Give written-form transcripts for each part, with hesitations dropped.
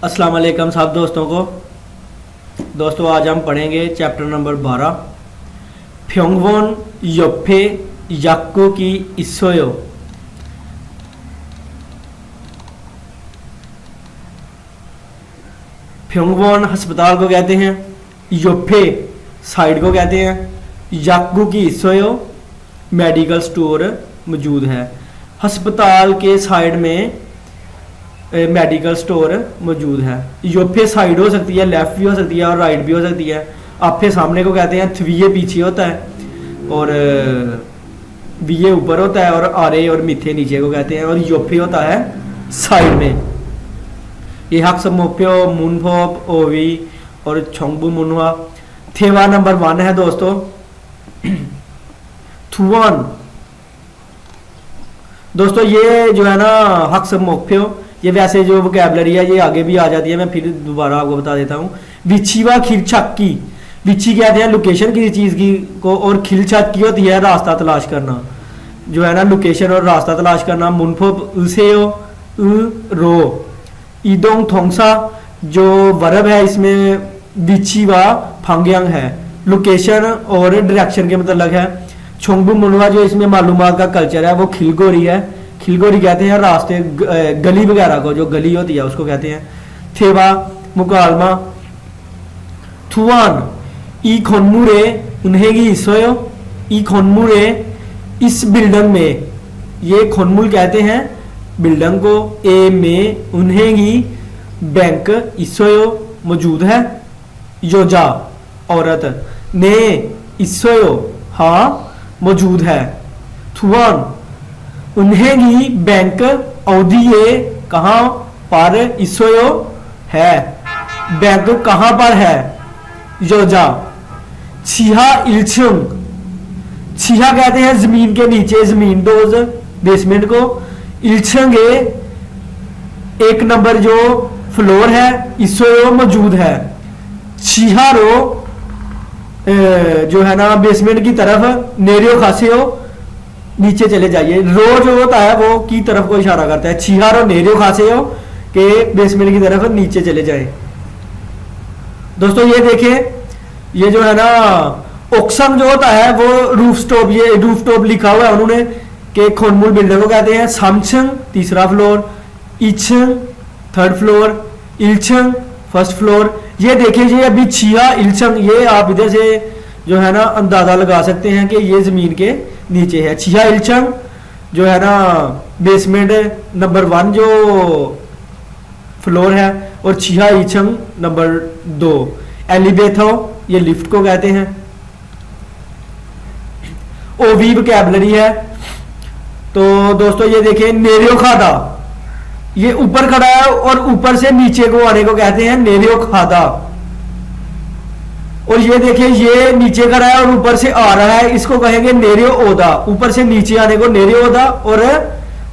अस्सलाम वालेकुम सब दोस्तों को। दोस्तों आज हम पढ़ेंगे चैप्टर नंबर 12 फ्योंगवोन योप्पे याक्को की इसोयो। फ्योंगवोन अस्पताल को कहते हैं, योप्पे साइड को कहते हैं, याक्को की इसोयो मेडिकल स्टोर मौजूद है। अस्पताल के साइड में मेडिकल स्टोर मौजूद है। योप्पे साइड हो सकती है, लेफ्ट भी हो सकती है और राइट भी हो सकती है। आपे सामने को कहते हैं, थ्वीए पीछे होता है और वीए ऊपर होता है और आरे और मिथे नीचे को कहते हैं और योप्पे होता है साइड में। ये हक मोप्यो मुनफोप ओवी और छोंगबू मुनवा। थेवा नंबर 1 है दोस्तों थुआन। दोस्तों ये जो है ना हक मोप्यो, ये वैसे जो वोकैबलरी है ये आगे भी आ जाती है, मैं फिर दोबारा आपको बता देता हूँ। विछीवा खिलछक्की, विछी कहते हैं लोकेशन किसी चीज़ की को, और खिलछक्की होती है रास्ता तलाश करना, जो है ना लोकेशन और रास्ता तलाश करना। मुनफो उसेओ रो। ईदोंग थोंगसा जो वर्ब है इसमें विछीवा फांग्यांग है, लोकेशन और डायरेक्शन के मतलब है। छोंगबू मुनवा जो इसमें मालूमात का कल्चर है वो खिलगोरी है। खिलगोरी कहते हैं रास्ते गली वगैरह को, जो गली होती है उसको कहते हैं। थेवा मुकालमा। थुआन ई खोनमुरे उन्हें की इसोयो। ई खोनमुरे इस बिल्डिंग में, ये खोनमुल कहते हैं बिल्डिंग को। ए में उन्हें की बैंक इसोयो मौजूद है। योजा औरत। ने इसोयो हाँ मौजूद है। थुआन उन्हें की बैंक औदिये कहाँ पर इसोयो है, बैंक कहाँ पर है। योजा। छिहा इल्चुंग, छिहा कहते हैं जमीन के नीचे, जमीन दोज बेसमेंट को। इल्चंगे एक नंबर जो फ्लोर है, इसोयो मौजूद है। छिहारो जो है ना बेसमेंट की तरफ, नेरियो खासियो नीचे चले जाइए। रो जो होता है वो की तरफ को इशारा करता है। छिहारो नेरियो खासियो के बेसमेंट की तरफ नीचे चले जाए। दोस्तों ये देखिए, ये जो है ना ओक्सम जो होता है वो रूफ टॉप, ये रूफ टॉप लिखा हुआ है उन्होंने के खोनमूल बिल्डिंग को कहते हैं। सामछंग तीसरा फ्लोर, इछंग थर्ड फ्लोर, इल्चंग फर्स्ट फ्लोर। ये देखिए ये अभी छिया इल्चंग, ये आप इधर से जो है ना अंदाजा लगा सकते हैं कि ये जमीन के नीचे है। छिया इल्चंग जो है ना बेसमेंट नंबर 1 जो फ्लोर है, और छिया इल्चंग नंबर 2। एलिवेथो ये लिफ्ट को कहते हैं। ओवी वोकैबलरी है। तो दोस्तों ये देखिए नेरियो खादा, ये ऊपर खड़ा है और ऊपर से नीचे को आने को कहते हैं नेरियो खादा। और ये देखिए ये नीचे खड़ा है और ऊपर से आ रहा है, इसको कहेंगे नेरियो ओदा। ऊपर से नीचे आने को नेरियो ओदा और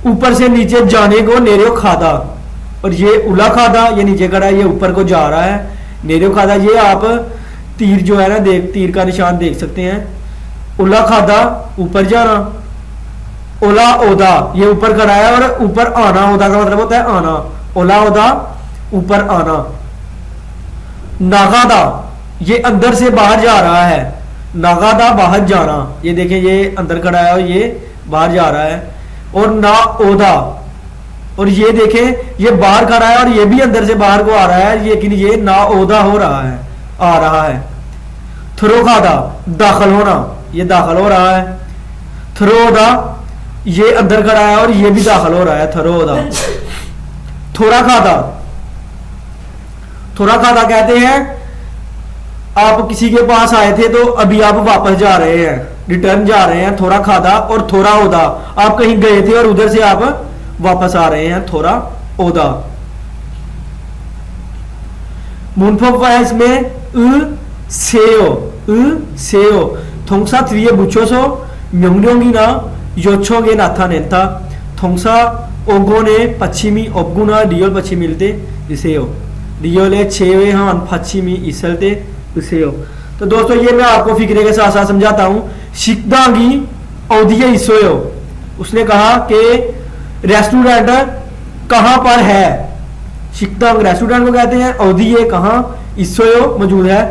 ऊपर से नीचे जाने को नेरियो खादा। और ये उला खादा, ये नीचे खड़ा है, ये ऊपर को जा रहा है, नेरियो खादा। ये आप तीर जो है ना तीर का निशान देख सकते हैं। उला खादा ऊपर जाना, ओला ओदा ये ऊपर खड़ा है और ऊपर आना, ओदा का मतलब होता है आना। ओला ओदा ऊपर आना। नागादा ये अंदर से बाहर जा रहा है, नागादा बाहर जाना। ये देखें ये अंदर खड़ा है और ये बाहर जा रहा है। और ना ओदा, और ये देखें ये बाहर खड़ा है और ये भी अंदर से बाहर को आ रहा है, लेकिन ये ना ओदा हो रहा है, आ रहा है। थ्रोखादा दाखिल होना, ये दाखिल हो रहा है। थ्रोदा ये अंदर खड़ा है और ये भी दाखिल हो रहा है, थ्रोदा। थोड़ा खादा, थोड़ा खादा कहते हैं आप किसी के पास आए थे तो अभी आप वापस जा रहे हैं, रिटर्न जा रहे हैं, थोड़ा खादा। और थोड़ा ओदा आप कहीं गए थे और उधर से आप वापस आ रहे हैं, थोड़ा ओदा। मुनफोप है इसमें सेओ थोंगसा त्रिये बुचोसो म्योंगडोंगी ना योछोगे नाथा नेता। थोंगसा ओगोने पश्चिमी ओबगुना रियोल पश्चिमी मिलते इसेओ रियोले छेवे हान पश्चिमी इसलते इसेओ। तो दोस्तों ये मैं आपको फिक्रे के साथ साथ समझाता हूं। शिकदांगी औदिये इसोयो, उसने कहा कि रेस्टोरेंट कहां पर है, शिकदांग रेस्टोरेंट को कहते हैं। ओदिए कहाँ इसोयो मौजूद है।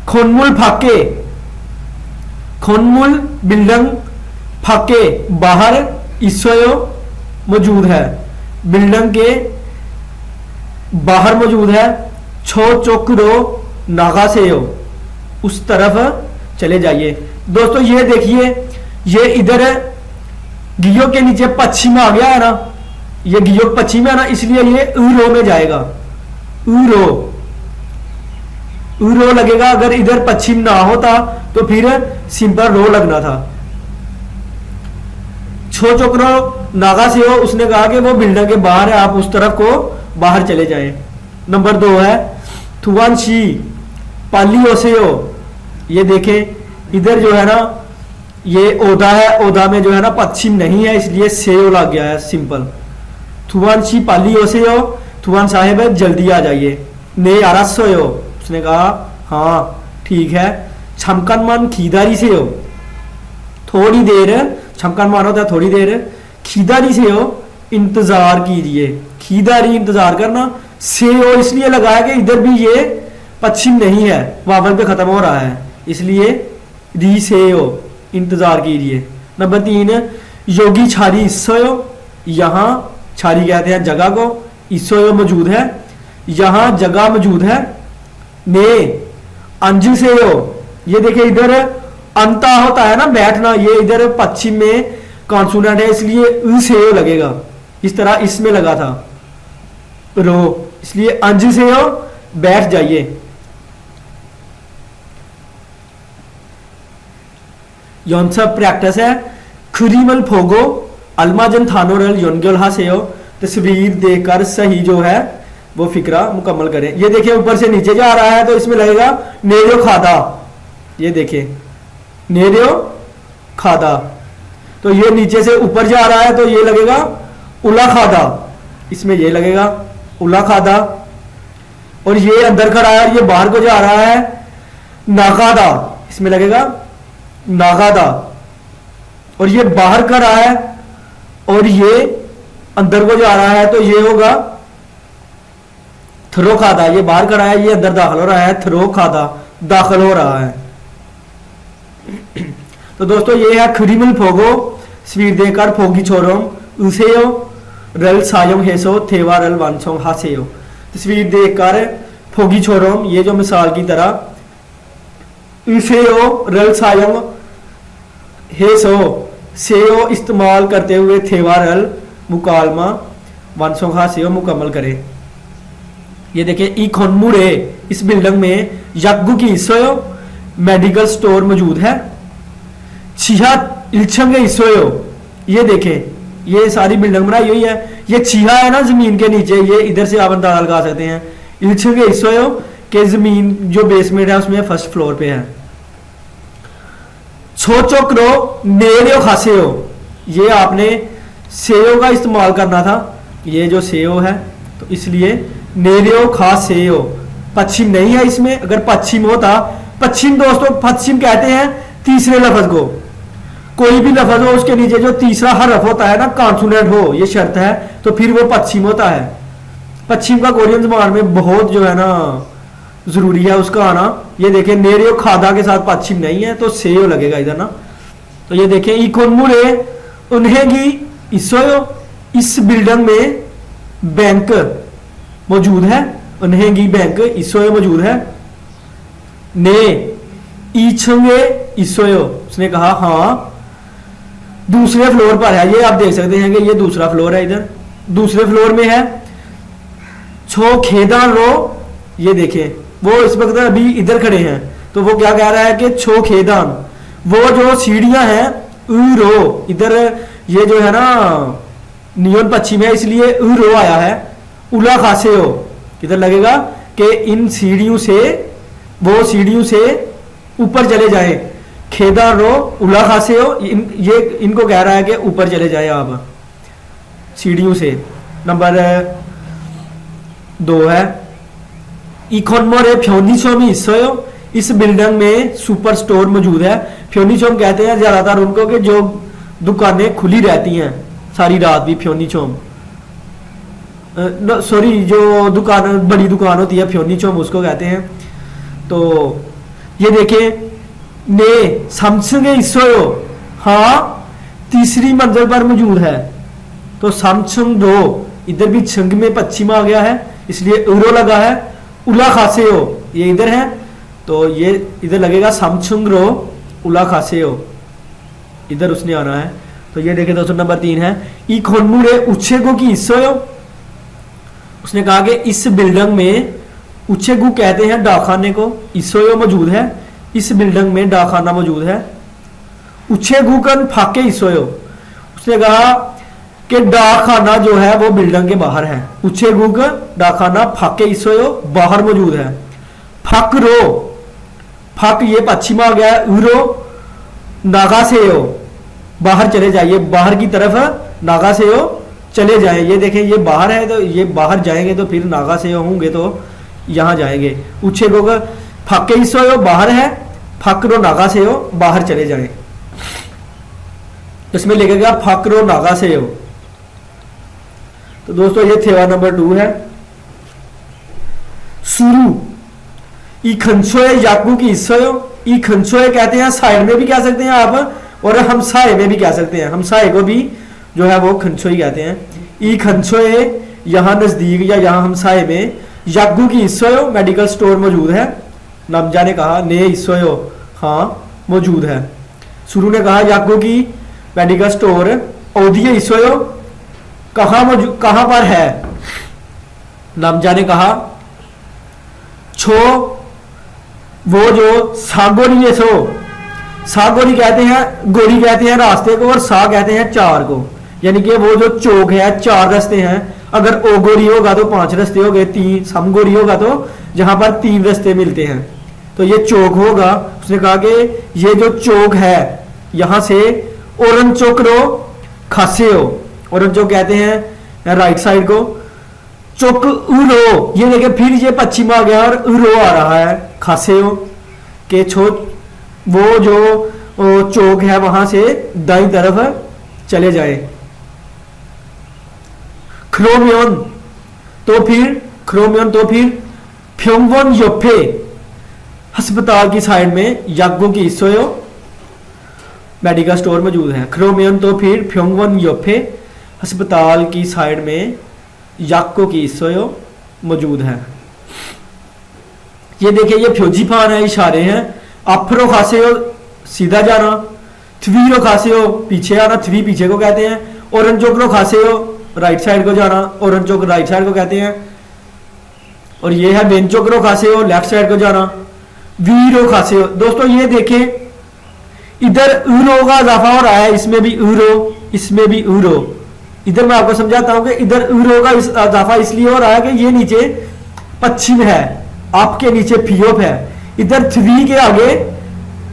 खोनमुल फाके, खोनमुल बिल्डंग फाके बाहर इसोयो मौजूद है, बिल्डंग के बाहर मौजूद है। छो चोकरो नागा से हो, उस तरफ चले जाइए। दोस्तों ये देखिए, ये इधर गियो के नीचे पश्चिम आ गया है ना, ये गियो पश्चिम है ना, इसलिए ये रो में जाएगा। रो रो लगेगा। अगर इधर पश्चिम ना होता तो फिर सिंपल रो लगना था। छो चोकरो नागा से हो, उसने कहा कि वो बिल्डिंग के बाहर है, आप उस तरफ को बाहर चले जाएं। नंबर 2 है थुआनशी पाली ओसेयो। ये देखें इधर जो है ना ये ओदा है, ओदा में जो है ना पश्चिम नहीं है, इसलिए सेयो लग गया है सिंपल। थुआनशी पाली ओसेयो, थुआन साहेब जल्दी आ जाइए। ने आरसोयो, उसने कहा हाँ ठीक है। छमकन मन खीदारी से हो, थोड़ी देर, छमकन मान होता है थोड़ी देर, खीदारी से हो इंतजार कीजिए। खीदारी इंतजार करना, से हो इसलिए लगाया कि इधर भी ये पश्चिम नहीं है, वावल पे खत्म हो रहा है, इसलिए री से हो इंतजार कीजिए। नंबर 3 योगी छारी इसोयो, यहाँ छारी कहते हैं जगह को, इसोयो मौजूद है, यहाँ जगह मौजूद है। ने अंज से हो, ये देखिए इधर अंता होता है ना बैठना, ये इधर पश्चिम में कॉन्सोनेंट है, इसलिए उ से हो लगेगा। इस तरह इसमें लगा था रो, इसलिए अंज से हो बैठ जाइए। योनसा प्रैक्टिस है खुरीमल फोगो अलमाजन थानोरल योनगल हासेयो। तस्वीर देखकर सही जो है वो फिक्रा मुकम्मल करें। ये देखिए ऊपर से नीचे जा रहा है तो इसमें लगेगा नेरियो खादा। ये देखिए नेरियो खादा, तो ये नीचे से ऊपर जा रहा है तो ये लगेगा उला खादा, इसमें ये लगेगा उला खादा। और ये अंदर खड़ा है, ये बाहर को जा रहा है नागादा, इसमें लगेगा नागादा। और ये बाहर खड़ा है और ये अंदर को जा रहा है तो ये होगा थ्रो खादा। ये बाहर खड़ा है, ये अंदर दाखिल हो रहा है, थ्रो खादा दाखिल हो रहा है। तो दोस्तों ये है खुरीमल फोगो, स्वीर देकर फोगी छोरोम उसेयो रल सायों हेसो थेवा रल वांसों हासेयो। तस्वीर देखकर फोगी छोरोम, ये जो मिसाल की तरह उसेयो रल सायों हेसो सेयो इस्तेमाल करते हुए थेवा रल मुकालमा वांसों हासेयो मुकम्मल करें। ये देखिए ई खोनमुरे, इस बिल्डिंग में यागु की इसोयो मेडिकल स्टोर मौजूद है। छिहा इल्छंगे इसोयो, ये देखें ये सारी बिल्डिंग बनाई हुई है, ये छिहा है ना जमीन के नीचे, ये इधर से आप अंदाजा लगा सकते हैं। इल्छंगे इसोयो के जमीन जो बेसमेंट है उसमें फर्स्ट फ्लोर पे है। छोचोकरो नेरियो खासेयो, ये आपने सेयो का इस्तेमाल करना था, ये जो सेयो है तो इसलिए नेरियो खासेयो, पश्चिम नहीं है इसमें। अगर पश्चिम होता, पश्चिम दोस्तों पश्चिम कहते हैं तीसरे लफ्ज को, कोई भी लफ्ज हो उसके नीचे जो तीसरा हरफ होता है ना कॉन्सोनेंट हो, ये शर्त है, तो फिर वो पश्चिम होता है। पश्चिम का कोरियन जबान में बहुत जो है ना जरूरी है उसका आना। ये देखें नेरियो खादा के साथ पश्चिम नहीं है तो सेयो लगेगा इधर ना। तो ये देखें इकोनमुरे उन्हेंगी इसोयो, इस बिल्डिंग में बैंक मौजूद है, उन्हेंगी बैंक इसोयो मौजूद है। ने ईछंगे इसोयो, उसने कहा हाँ दूसरे फ्लोर पर है, ये आप देख सकते हैं कि ये दूसरा फ्लोर है, इधर दूसरे फ्लोर में है। छो खेदान रो, ये देखें वो इस वक्त अभी इधर खड़े हैं तो वो क्या कह रहा है कि छो खेदान, वो जो सीढ़ियां हैं रो, इधर ये जो है ना नियन पश्चिम है इसलिए रो आया है। उला खासे हो, इधर लगेगा कि इन सीढ़ियों से, वो सीढ़ियों से ऊपर चले जाए। खेदा रो उला खासे हो, ये इनको कह रहा है कि ऊपर चले जाए आप सीढ़ियों से। नंबर 2 है इकोनमोरे फ्योनिचोमी इसोयो, इस बिल्डिंग में सुपर स्टोर मौजूद है। फ्योनिचोम कहते हैं ज्यादातर उनको कि जो दुकानें खुली रहती हैं सारी रात भी फ्योनिचोम। सॉरी, जो दुकान बड़ी दुकान होती है फ्योनीचोम उसको कहते हैं। तो ये देखें ने समसंग इसोयो, हाँ तीसरी मंजिल पर मौजूद है। तो समसंग दो, इधर भी छंग में पश्चिम आ गया है इसलिए उरो लगा है। उला खासे हो ये इधर है तो ये इधर लगेगा समसंग रो उला खासे हो, इधर उसने आना है। तो ये देखें दोस्तों नंबर 3 है ई खोनमुरे उच्छेगो की इसोयो। उसने कहा कि इस बिल्डिंग में उच्छेगु कहते हैं डाकखाने को, इसोयो मौजूद है, इस बिल्डिंग में डाकखाना मौजूद है। उच्छेगु कन फाके इसोयो, उसने कहा कि डाकखाना जो है वो बिल्डिंग के बाहर है। उच्छेगु का डाकखाना फाके इसोयो बाहर मौजूद है। फक रो, फक ये पश्चिम आ गया, उरो नागा से हो बाहर चले जाइए, बाहर की तरफ नागा से हो चले जाए। ये देखें ये बाहर है तो ये बाहर जाएंगे तो फिर नागा से होंगे तो यहां जाएंगे। उच्छेगो का फाके इसोयो बाहर है, फकरो नागा से हो बाहर चले जाए। इसमें लिखेगा फकरो नागा से हो। तो दोस्तों ये थेवा नंबर 2 है। सुरु ई खंसोए याकू की इसोयो, ई खंसोए कहते हैं, साइड में भी कह सकते हैं आप और हमसाए में भी कह सकते हैं। हमसाए को भी जो है वो खंसोई कहते हैं। ई खंसोए यहाँ नजदीक या यहाँ हमसाए में याकू की इसोयो मेडिकल स्टोर मौजूद है। नमजा ने कहा ने इसोयो, हाँ मौजूद है। शुरू ने कहा याकू की मेडिकल स्टोर ओदिए इसोयो कहां पर है। नमजा ने कहा छो वो जो सागोरी ने सो, सागोरी कहते हैं, गोरी कहते हैं रास्ते को और सा कहते हैं चार को, यानी कि वो जो चौक है 4 रास्ते हैं। अगर ओगोरी होगा तो 5 रास्ते हो गए, 3 समगोरी होगा तो जहां पर 3 रास्ते मिलते हैं तो ये चौक होगा। उसने कहा कि ये जो चौक है यहां से ओरन चौक रो खासे हो, ओरन चौक कहते हैं राइट साइड को, चौक उरो, ये देखिए फिर ये पश्चिम आ गया और उरो आ रहा है खासे हो के छो वो जो चौक है वहां से दाईं तरफ चले जाए। क्रोमियन तो फिर फ्योंगवन योफे अस्पताल की साइड में यागो की इसोयो मेडिकल स्टोर मौजूद है। क्रोमियन तो फिर फ्योंगवन योफे अस्पताल की साइड में याको की इसोयो मौजूद है। ये देखिए ये फ्योजी फान है, इशारे हैं। अफरो खासे हो सीधा जाना, थवीरो खासे हो पीछे आना, थवी पीछे को कहते हैं। ओरनचोकरो खासे हो राइट साइड को जाना, ओरनचोक राइट साइड को कहते हैं। और ये है बेंचोकरो खासे हो लेफ्ट साइड को जाना, वीरो खासे हो। दोस्तों ये देखें इधर उरो का इजाफा हो रहा है, इसमें भी उरो, इसमें भी उरो। इधर मैं आपको समझाता हूं कि इधर उरो का इजाफा इसलिए हो रहा है कि ये नीचे पश्चिम है, आपके नीचे फियोप है, इधर थ्वी के आगे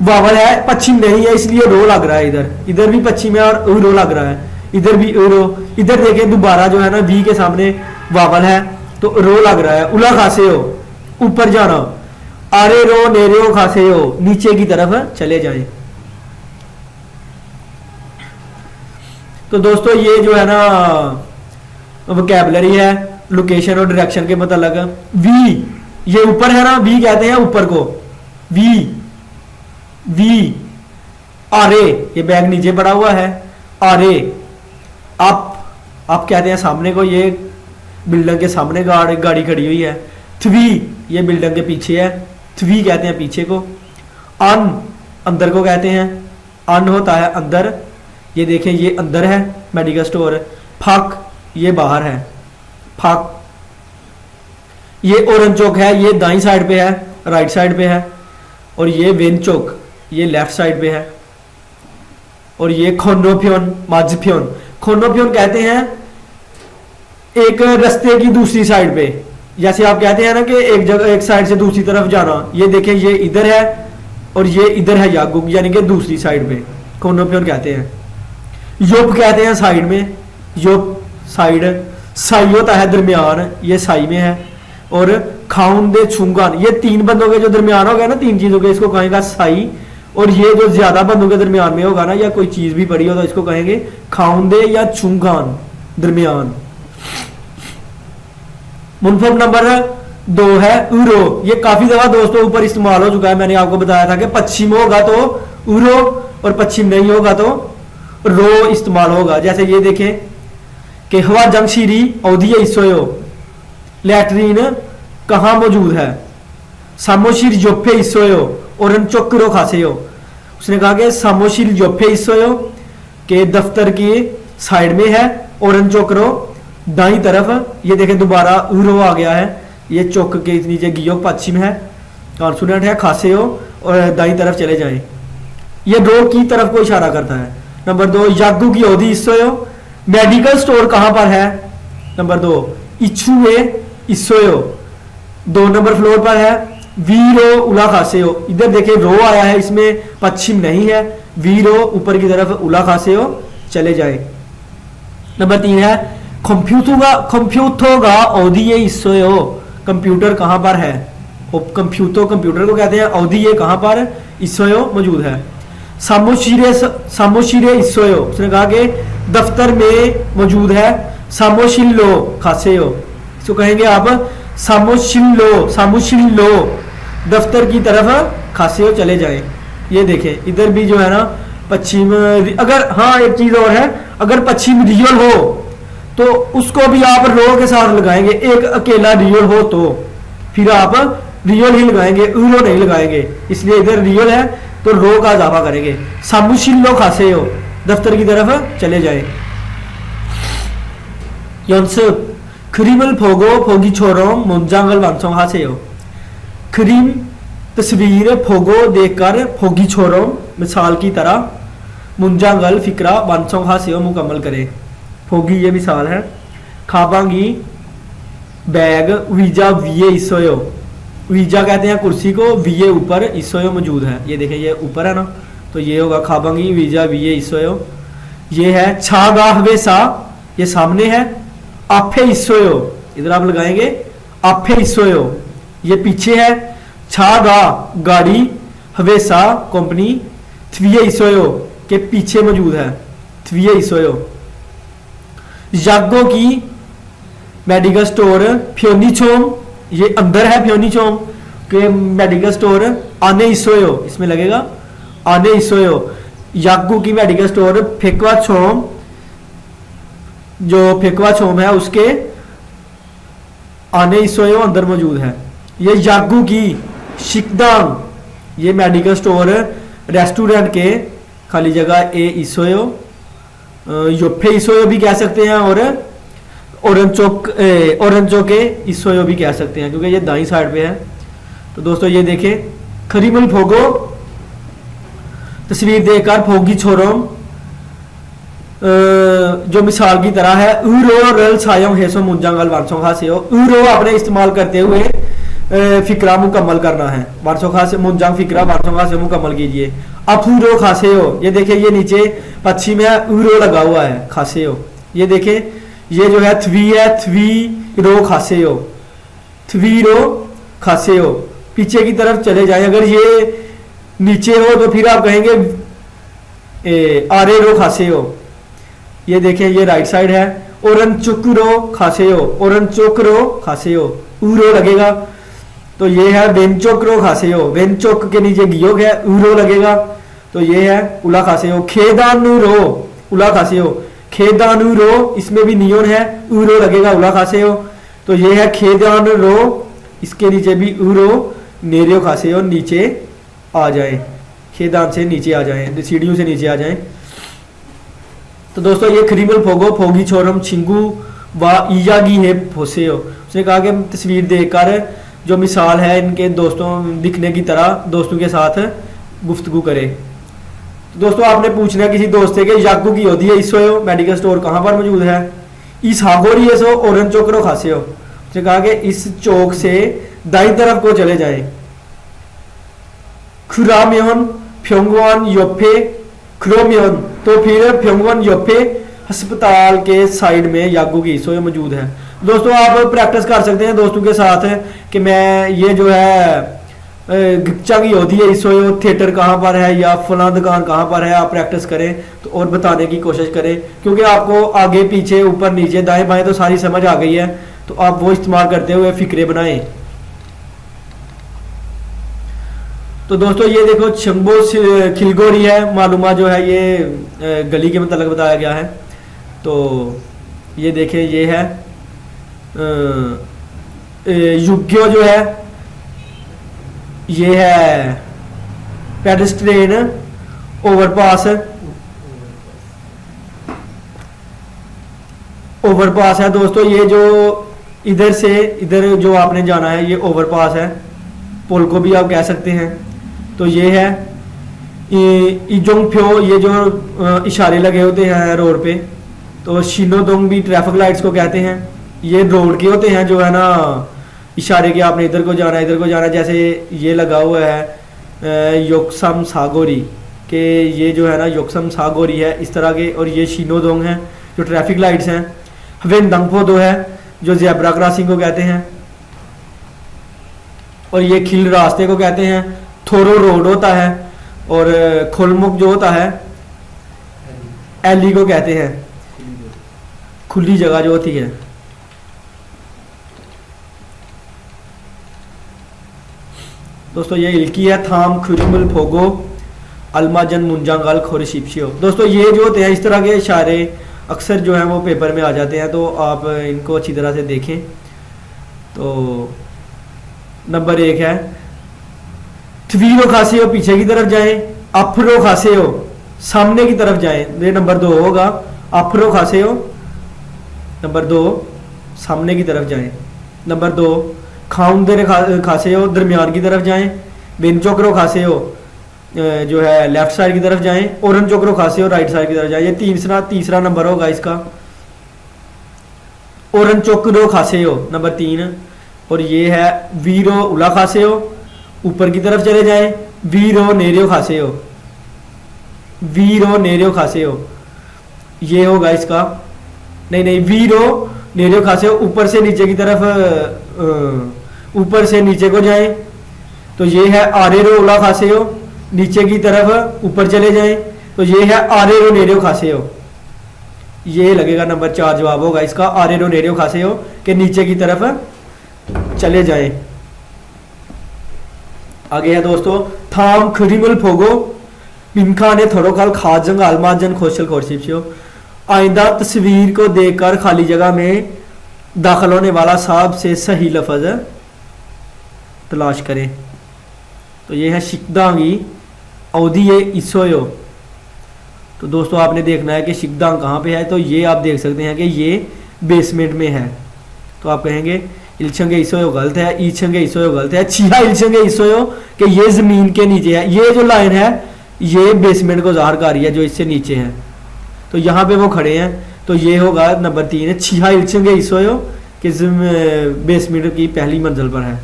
वावल है, पश्चिम नहीं है इसलिए रो लग रहा है। इधर भी पश्चिम है और उरो लग रहा है, इधर भी उरो। इधर देखें दोबारा जो है ना वी के सामने वावल है तो रो लग रहा है। उला खासे हो ऊपर जाना, आरे रो नेरे हो खासे हो नीचे की तरफ चले जाएं। तो दोस्तों ये जो है ना वोकैबुलरी है लोकेशन और डायरेक्शन के मतलब। वी ये ऊपर है ना, वी कहते हैं ऊपर को, वी आरे ये बैग नीचे पड़ा हुआ है, आरे आप कहते हैं सामने को, ये बिल्डिंग के सामने गाड़ी खड़ी हुई है। थ्वी ये बिल्डिंग के पीछे है, थ्वी कहते हैं पीछे को। अन अंदर को कहते हैं, अन होता है अंदर। ये देखें ये अंदर है मेडिकल स्टोर। फक ये बाहर है, फक ये ओरन चौक है, ये दाईं साइड पे है, राइट साइड पे है। और ये वेन चौक ये लेफ्ट साइड पे है। और ये खोनोफ्योन माजफ्योन, खोनोफ्योन कहते हैं एक रास्ते की दूसरी साइड पे, जैसे आप कहते हैं ना कि एक जगह एक साइड से दूसरी तरफ जाना। ये देखें ये इधर है और ये इधर है यागुक, यानी कि दूसरी साइड पे खोनोफ्योन कहते हैं। योप कहते हैं साइड में, योप साइड। साई होता है दरमियान, ये साई में है। और खाउन दे छुंगान ये 3 बंदों के जो दरमियान हो गया ना, 3 चीजों के, इसको कहेगा साई। और ये जो ज्यादा बंदों के दरमियान में होगा ना या कोई चीज भी पड़ी हो तो इसको कहेंगे खाउन दे या छुंगान दरमियान। मुनफब नंबर 2 है यूरो। ये काफी दफा दोस्तों ऊपर इस्तेमाल हो चुका है, मैंने आपको बताया था कि पश्चिम होगा तो यूरो और पश्चिम नहीं होगा तो रो इस्तेमाल होगा। जैसे ये देखें कि हवा जंगशीरी औदिय इसोयो, लैट्रीन कहाँ मौजूद है, सामोशीर जोफे इसोयो और चोकरो खासेयो। उसने कहा कि सामोशीर जोफे इसोयो के दफ्तर की साइड में है, और चोकरो दाई तरफ। ये देखें दोबारा यूरो आ गया है, ये चौक के नीचे गियो पश्चिम है, कॉन्सोनेंट है खासे हो, और दाई तरफ चले जाएं। ये रो की तरफ को इशारा करता है। नंबर 2 यागू की ओदी इसोयो, मेडिकल स्टोर कहां पर है। नंबर 2 इच्छुए इसोयो 2 नंबर फ्लोर पर है। वीरो उला खासे हो, इधर देखें रो आया है, इसमें पश्चिम नहीं है। वीरो ऊपर की तरफ उला खासे हो, चले जाए। नंबर 3 है कंप्यूटोगा ओदिये इसोयो, कंप्यूटर कहां पर है। कंप्यूटर को कहते हैं, ओदिये कहां पर इसोयो मौजूद है। सामोशीरे इसोयो, उसने कहा कि दफ्तर में मौजूद है। सामोशिल्लो खासेयो, इसको कहेंगे आप सामोशिल्लो दफ्तर की तरफ खासेयो चले जाएं। ये देखें इधर भी जो है ना पश्चिम, अगर हाँ एक चीज और है, अगर पश्चिम रियल हो तो उसको भी आप रो के साथ लगाएंगे। एक अकेला रियल हो तो फिर आप रियल ही लगाएंगे, यूरो नहीं लगाएंगे, इसलिए इधर रियल है तो रो का इजाफा करेंगे। सामुशिल्लो खासे हो, दफ्तर की तरफ चले जाए। क्रीमल फोगो फोगी छोरो मुंजांगल वांसों खासे हो, क्रीम तस्वीर फोगो देखकर फोगी छोरो मिसाल की तरह, मुंजांगल फिक्रा वांसों खासे हो मुकम्मल करें। फोगी ये मिसाल है। खाबांगी बैग वीजा वीए इसोयो, वीजा कहते हैं कुर्सी को, वीए ऊपर इसोयो मौजूद है। ये देखें ये ऊपर है ना, तो ये होगा खाबांगी वीजा वीए इसोयो। ये है छागा हवेसा, ये सामने है। आफे इसोयो, इधर आप लगाएंगे आफे इसोयो, ये पीछे है। छागा गाड़ी, हवेसा कंपनी, थविये इसोयो के पीछे मौजूद है। थविये इसोयो। जागो की मेडिकल स्टोर फ्योनीचोम, ये अंदर है फ्योनीचोम के मेडिकल स्टोर। आने इसोयो, इसमें लगेगा आने इसोयो। यागू की मेडिकल स्टोर फेकवा छोम, जो फेकवा छोम है उसके आने इसोयो अंदर मौजूद है। ये यागू की शिकदांग, ये मेडिकल स्टोर रेस्टोरेंट के खाली जगह ए इसोयो, योफे इसोयो भी कह सकते हैं, और ओरंचो के इसोयो भी कह सकते हैं, क्योंकि ये दाई साइड पे है। तो दोस्तों ये देखें खरीमल फोगो, तस्वीर देखकर फोगी छोरोम जो मिसाल की तरह है। यूरो रल छायों हेसो मुंजांगल वारसों खासे हो, यूरो आपने इस्तेमाल करते हुए फिक्रा मुकम्मल करना है। वारसों खासे मुंजांग फिक्रा वारसों खासे मुकम्मल कीजिए। अफूरो खासे हो, ये देखें ये नीचे पश्चिम है, यूरो लगा हुआ है खासे हो। ये देखें ये जो है थवी है, थवी रो खासे हो, थवी रो खासे हो। पीछे की तरफ चले जाए, अगर ये नीचे हो तो फिर आप कहेंगे आरे रो खासे हो। ये देखें ये राइट साइड है। ओरन चुकरो खासे हो, ओरन चोकरो खासे हो, यूरो लगेगा। तो ये है वेंचोकरो खासे हो, वेंचोक के नीचे गियोग है, यूरो लगेगा। तो ये है उला खासे हो। खेदानु रो उला खासे हो, खेदानु रो इसमें भी नियोन है, यूरो लगेगा उला खासे हो। तो ये है खेदानु रो, इसके नीचे भी यूरो नेरियो खासे हो, नीचे आ जाए, खेदान से नीचे आ जाए, सीढ़ियों से नीचे आ जाए। तो दोस्तों ये खरीमल फोगो फोगी छोरम छिंगू व ईजागी है फोसे हो। उसने कहा कि तस्वीर देखकर जो मिसाल है इनके दोस्तों दिखने की तरह दोस्तों के साथ गुफ्तगू करे। तो दोस्तों आपने पूछना किसी दोस्त से कि यागू की होती है इसो मेडिकल स्टोर कहाँ पर मौजूद है। इस हागोरी सो ओरन चौकरो खासे हो, उसने कहा कि इस चौक से दाई तरफ को चले जाए। खुराम्योन फ्योंगवान योफे खुरोम्योन, तो फिर फ्योंगवान योफे अस्पताल के साइड में यागू की इसो मौजूद है। दोस्तों आप प्रैक्टिस कर सकते हैं दोस्तों के साथ कि मैं ये जो है गिच्चा की होती है इसो थिएटर कहाँ पर है या फलां दुकान कहाँ पर है, आप प्रैक्टिस करें तो और बताने की कोशिश करें, क्योंकि आपको आगे पीछे ऊपर नीचे दाएं बाएं तो सारी समझ आ गई है। तो आप वो इस्तेमाल करते हुए फिक्रे बनाएं। तो दोस्तों ये देखो शंभो खिलगोरी है, मालूमा जो है ये गली के मतलब बताया गया है। तो ये देखें ये है युग्यो जो है ये है पेडेस्ट्रेन ओवरपास है दोस्तों। ये जो इधर से इधर जो आपने जाना है ये ओवरपास है, पुल को भी आप कह सकते हैं। तो ये है इजोंगफ्यो, ये जो इशारे लगे होते हैं रोड पे। तो शिनोदोंग भी ट्रैफिक लाइट्स को कहते हैं। ये रोड के होते हैं जो है ना इशारे के, आपने इधर को जाना है इधर को जाना है। जैसे ये लगा हुआ है योक्सम सागोरी के, ये जो है ना योक्सम सागोरी है इस तरह के। और ये शिनोदोंग है जो ट्रैफिक लाइट्स हैं। वेनदंगफो है जो जेब्रा क्रॉसिंग को कहते हैं। और ये खिल रास्ते को कहते हैं। थोरो रोड होता है और खोलमुख जो होता है एली को कहते हैं, खुली जगह जो होती है। दोस्तों ये इल्की है थाम खुरिमुल फोगो अलमाजन मुंजांगल खोरशिप्शियो। दोस्तों ये जो होते हैं इस तरह के इशारे अक्सर जो है वो पेपर में आ जाते हैं, तो आप इनको अच्छी तरह से देखें। तो नंबर 1 है थवीरो खासे हो, पीछे की तरफ जाएं। अफरो खासे हो, सामने की तरफ जाएं। ये नंबर 2 होगा। अफरो खासे हो, नंबर 2 सामने की तरफ जाएं। नंबर 2 खाउंदर खासे हो, दरमियान की तरफ जाएं। बेनचोकरो खासे हो जो है लेफ्ट साइड की तरफ जाएं। ओरन चोकरो खासे हो, राइट साइड की तरफ जाएं। ये तीसरा नंबर होगा इसका। ओरन चोकरो खासे हो नंबर 3। और ये है वीरो उला खासे हो, ऊपर की तरफ चले जाएं। वीरो नेरियो खासे हो, वीरो नेरियो खासे हो, ये होगा इसका। नहीं वीरो नेरियो खासे हो, ऊपर से नीचे की तरफ, ऊपर से नीचे को जाएं। तो ये है आरेरो उला खासे हो, नीचे की तरफ ऊपर चले जाएं। तो ये है आरेरो नेरियो खासे हो, ये लगेगा नंबर 4 जवाब होगा इसका। आरेरो नेरियो खासे हो के नीचे की तरफ चले जाएं। आगे है दोस्तों थाम खुरिमुल फोगो पिनखा ने थोड़ो काल खाजंग आलमाजन खोशल खोरशिप्शियो। आइंदा तस्वीर को देखकर खाली जगह में दाखिल होने वाला साहब से सही लफ्ज तलाश करें। तो ये है शिकदांगी अवधि इसोयो। तो दोस्तों आपने देखना है कि शिकदांग कहाँ पे है। तो ये आप देख सकते हैं कि ये बेसमेंट में है। तो आप कहेंगे इल्छंगे इसोयो गलत है, ईछंगे इसोयो गलत है। छिया इल्छंगे इसोयो कि ये जमीन के नीचे है। ये जो लाइन है ये बेसमेंट को जाहिर कर रही है जो इससे नीचे है। तो यहाँ पे वो खड़े हैं। तो ये होगा नंबर 3 छिया इल्छंगे इसोयो कि बेसमेंट की पहली मंजिल पर है।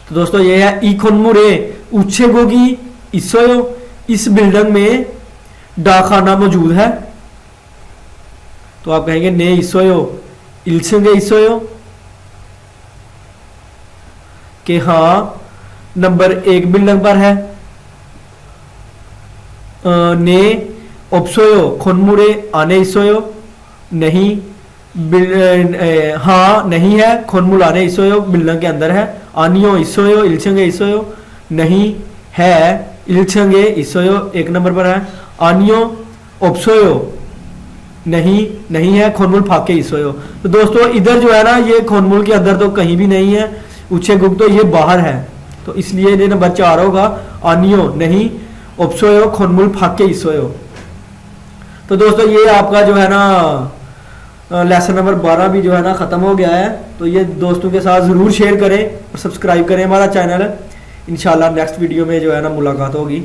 तो दोस्तों ये है इकोनमुरे उच्छेगोगी इसोयो। इस बिल्डिंग में डाकखाना मौजूद है। तो आप कहेंगे ने इसोयो इल्छंगे इसोयो कि हाँ नंबर 1 बिल्डिंग पर है। ने ओप्सोयो खोनमुरे आने इसोयो नहीं, हाँ नहीं है खोनमुल आने इसोयो बिल्डिंग के अंदर है। आनियो इसोयो इल्छंगे इसोयो नहीं है, इल्छंगे इसोयो 1 नंबर पर है। आनियो ओप्सोयो नहीं है खोनमुल फाके इसोयो। तो दोस्तों इधर जो है ना ये खोनमुल के अंदर तो कहीं भी नहीं है, उच्छे गुप्त तो ये बाहर है। तो इसलिए ये नंबर 4 होगा। आनियो नहीं ओप्सोयो खोनमुल फाके इसोयो। तो दोस्तों ये आपका जो है ना लेसन नंबर 12 भी जो है ना ख़त्म हो गया है। तो ये दोस्तों के साथ ज़रूर शेयर करें और सब्सक्राइब करें हमारा चैनल। इंशाल्लाह नेक्स्ट वीडियो में जो है ना मुलाकात होगी।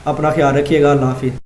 अपना ख्याल रखिएगा। अल्लाह हाफिज़।